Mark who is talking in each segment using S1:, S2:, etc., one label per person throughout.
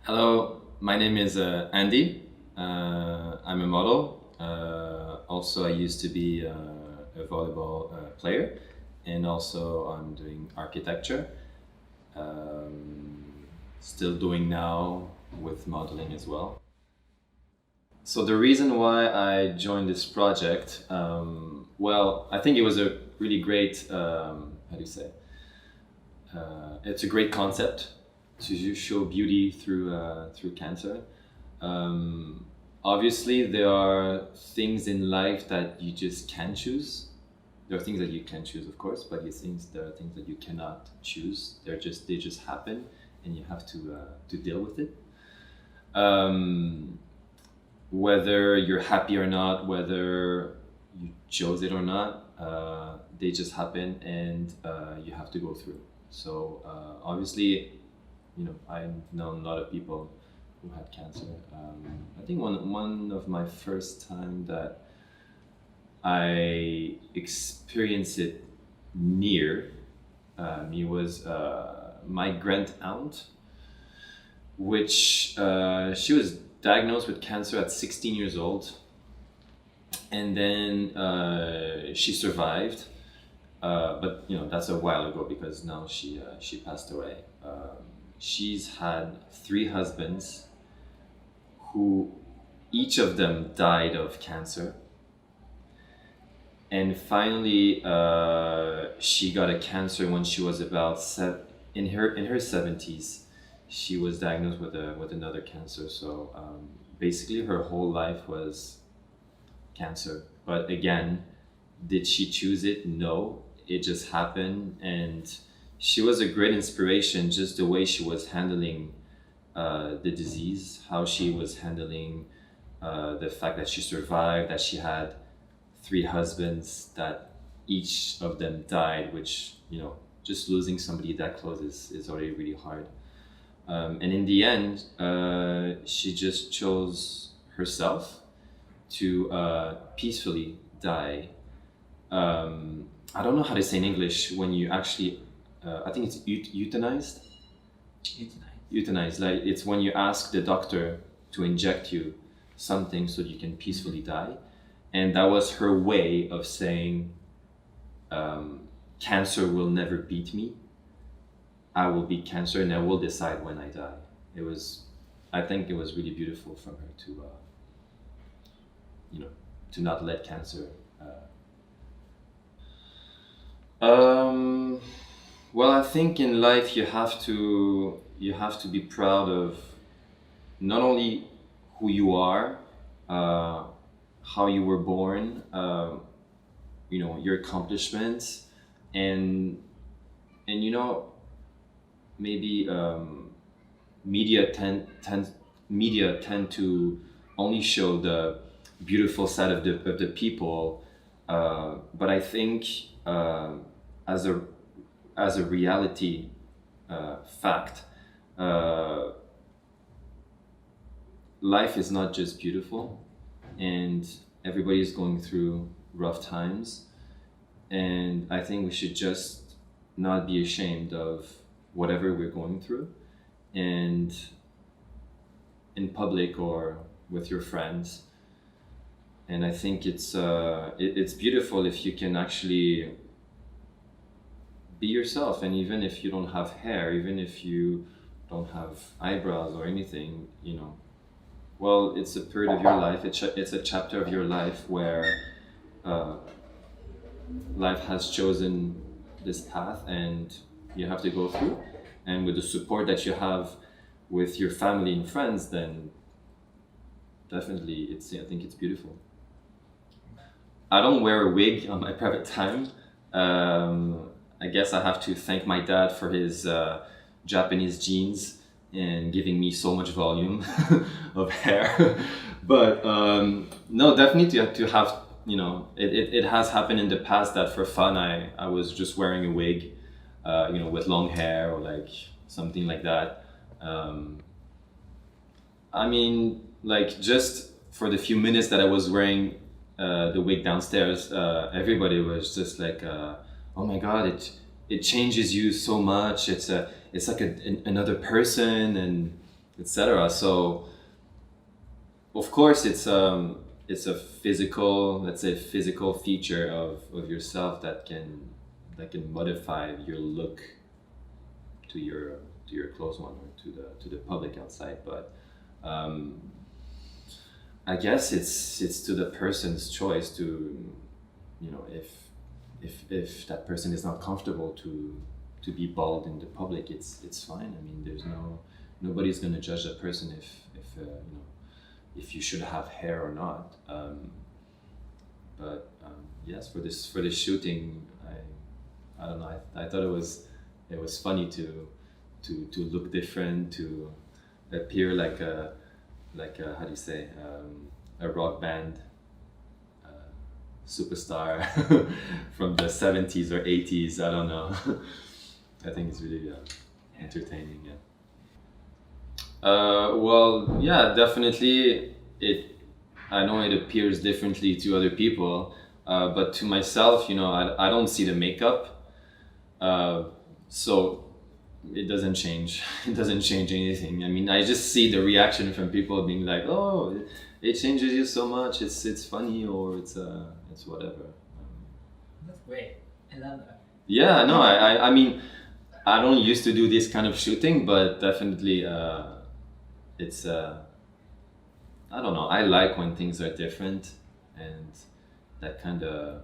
S1: Hello, my name is Andy. I'm a model. Also, I used to be a volleyball player, and also I'm doing architecture. Um, Still doing now with modeling as well. So the reason why I joined this project, well, I think it was a really great, how do you say? It's a great concept to show beauty through cancer. Um, Obviously, there are things in life that you just can't choose. There are things that you can choose, of course, but there are things that you cannot choose. They just happen, and you have to deal with it. Um, Whether you're happy or not, whether you chose it or not, they just happen, and you have to go through. So obviously, I've known a lot of people who had cancer. I think one of my first time that I experienced it near me was my grand aunt, which she was diagnosed with cancer at 16 years old, and then she survived. But that's a while ago because now she passed away. She's had three husbands who each of them died of cancer, and finally she got a cancer when she was about in her 70s. She was diagnosed with another cancer. So basically her whole life was cancer. But again, did she choose it? No, it just happened. And she was a great inspiration, just the way she was handling the disease, how she was handling the fact that she survived, that she had three husbands, that each of them died, which, just losing somebody that close is already really hard. And in the end, she just chose herself to peacefully die. I don't know how to say in English when you actually, I think it's euthanized. Euthanized, like it's when you ask the doctor to inject you something so that you can peacefully die. And that was her way of saying, cancer will never beat me. I will beat cancer, and I will decide when I die. I think it was really beautiful from her you know, to not let cancer. Um, well, I think in life you have to be proud of not only who you are, uh, how you were born, your accomplishments, and and maybe media tend to only show the beautiful side of the people, but I think as a reality fact, uh, life is not just beautiful, and everybody is going through rough times, and I think we should just not be ashamed of whatever we're going through, and in public or with your friends. And I think it's beautiful if you can actually be yourself, and even if you don't have hair, even if you don't have eyebrows or anything, well, it's a period of your life. It's a chapter of your life where uh, life has chosen this path, and you have to go through. And with the support that you have with your family and friends, then definitely I think it's beautiful. I don't wear a wig on my private time. I guess I have to thank my dad for his Japanese genes and giving me so much volume of hair. But no, definitely to have, it has happened in the past that for fun I was just wearing a wig, with long hair or like something like that. Um, I mean, like just for the few minutes that I was wearing the wig downstairs, everybody was just like, "Oh my God, it changes you so much. It's like another person." And etc. So of course it's a physical, let's say, physical feature of yourself that can modify your look to your close one or to the public outside. But um, I guess it's to the person's choice to, you know, if that person is not comfortable to be bald in the public, it's fine. I mean, there's nobody's gonna judge that person if you know, if you should have hair or not. But yes, for this shooting, I don't know. I thought it was funny to look different, to appear like a, how do you say, a rock band uh, superstar from the 70s or 80s. I don't know. I think it's really entertaining. Yeah. Well, yeah, definitely. I know it appears differently to other people, but to myself, you know, I don't see the makeup, so it doesn't change. It doesn't change anything. I mean, I just see the reaction from people being like, "Oh, it changes you so much. It's funny, or it's whatever."
S2: That's great. I love that.
S1: Yeah, no, I mean, I don't used to do this kind of shooting, but definitely, it's I don't know. I like when things are different and that kind of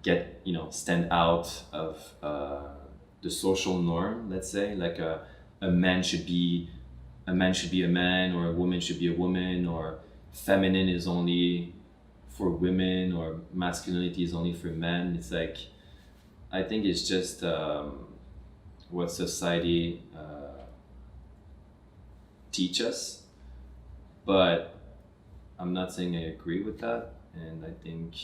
S1: get, you know, stand out of the social norm. Let's say like a man should be a man should be a man, or a woman should be a woman, or feminine is only for women, or masculinity is only for men. It's like, I think it's just what society teach us, but I'm not saying I agree with that, and I think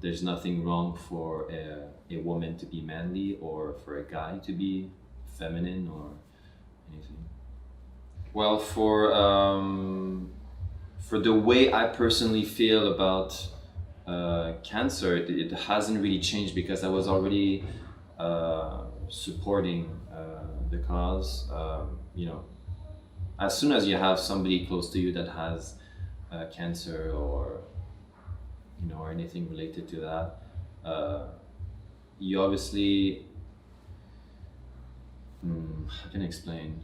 S1: there's nothing wrong for a woman to be manly or for a guy to be feminine or anything. Well, for the way I personally feel about cancer, it hasn't really changed because I was already supporting the cause. You know, as soon as you have somebody close to you that has cancer, or you know, or anything related to that, you obviously, how can I explain?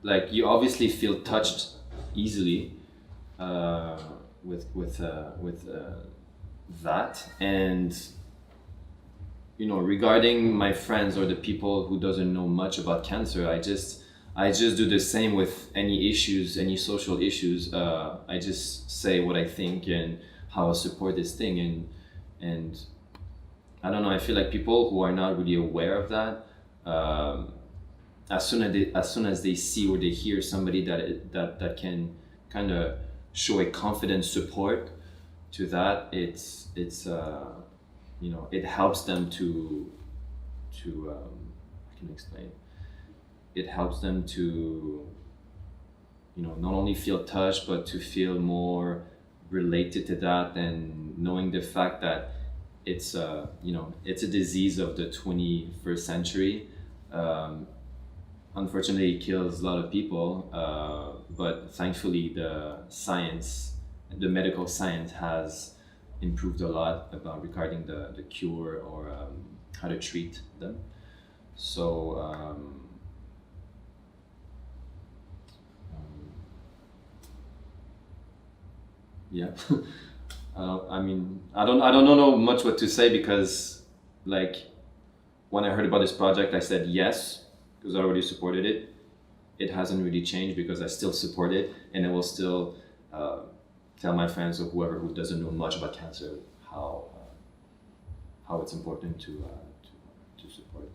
S1: Like, you obviously feel touched easily uh, with that, and you know, regarding my friends or the people who doesn't know much about cancer, I just do the same with any issues, any social issues. I just say what I think and how I support this thing, and I don't know. I feel like people who are not really aware of that, as soon as they see or they hear somebody that can kind of show a confident support to that, it's you know, it helps them to I can explain. It helps them to, you know, not only feel touched but to feel more related to that, and knowing the fact that it's you know, it's a disease of the 21st century. Um, Unfortunately, it kills a lot of people, but thankfully the medical science has improved a lot about regarding the cure, or how to treat them. So um, yeah. I mean, I don't know much what to say, because like, when I heard about this project, I said yes because I already supported it. It hasn't really changed because I still support it, and I will still tell my friends or whoever who doesn't know much about cancer how it's important to support.